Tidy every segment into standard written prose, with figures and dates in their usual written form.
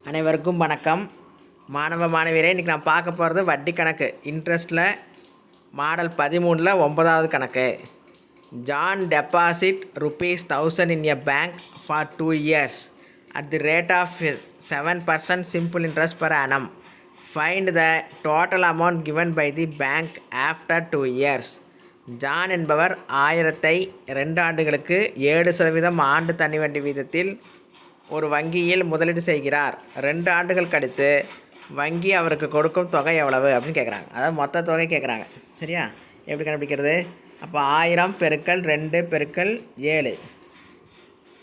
அனைவருக்கும் வணக்கம். மாணவ மாணவியரே, இன்றைக்கி நான் பார்க்க போகிறது வட்டி கணக்கு. இன்ட்ரெஸ்ட்டில் மாடல் 13ல் 9வது கணக்கு. John deposit ₹1000 in a bank for 2 years at the rate of 7% simple interest per annum. Find the total amount given by the bank after 2 years. John என்பவர் 1000ஐ 2 ஆண்டுகளுக்கு 7% ஆண்டு தனி வட்டி வீதத்தில் ஒரு வங்கியில் முதலீடு செய்கிறார். 2 ஆண்டுகள் கழித்து வங்கி அவருக்கு கொடுக்கும் தொகை எவ்வளவு அப்படின்னு கேட்குறாங்க. அதாவது மொத்த தொகை கேட்குறாங்க. சரியா? எப்படி கண்டுபிடிக்கிறது? அப்போ 1000 பெருக்கல் 2 பெருக்கல் 7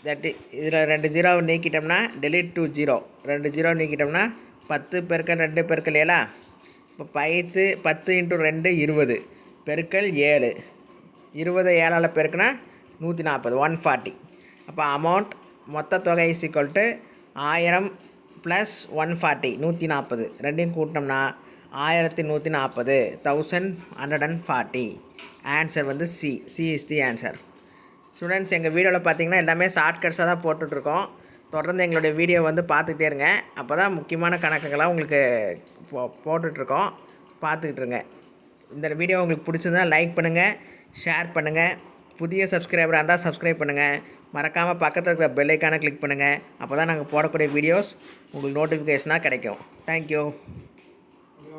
தட்டி இதில் 2 ஜீரோவை நீக்கிட்டோம்னா delete 2 0. 2 ஜீரோ நீக்கிட்டோம்னா 10 பெருக்கல் 2 பெருக்கல் 7. இப்போ 10 × 2 20 பெருக்கல் 7. 20 7ஆல் பெருக்குனா 140 140. அப்போ அமௌண்ட் மொத்த தொகை = 1000 + 140 140. ரெண்டையும் கூட்டினோம்னா 1140 1140. ஆன்சர் வந்து C is the answer. Students, எங்கள் வீடியோவில் பார்த்தீங்கன்னா எல்லாமே ஷார்ட்கட்ஸாக தான் போட்டுட்ருக்கோம். தொடர்ந்து எங்களுடைய வீடியோ வந்து பார்த்துக்கிட்டே இருங்க. அப்போ தான் முக்கியமான கணக்குகளாக உங்களுக்கு போட்டுட்ருக்கோம். பார்த்துக்கிட்டு இருங்க. இந்த வீடியோ உங்களுக்கு பிடிச்சிருந்தா லைக் பண்ணுங்கள், ஷேர் பண்ணுங்கள். புதிய சப்ஸ்கிரைபராக இருந்தால் சப்ஸ்கிரைப் பண்ணுங்கள். மறக்காமல் பக்கத்தில் இருக்கிற பெல் ஐக்கானை கிளிக் பண்ணுங்கள். அப்போ தான் நாங்கள் போடக்கூடிய வீடியோஸ் உங்களுக்கு நோட்டிஃபிகேஷனாக கிடைக்கும். தேங்க்யூ.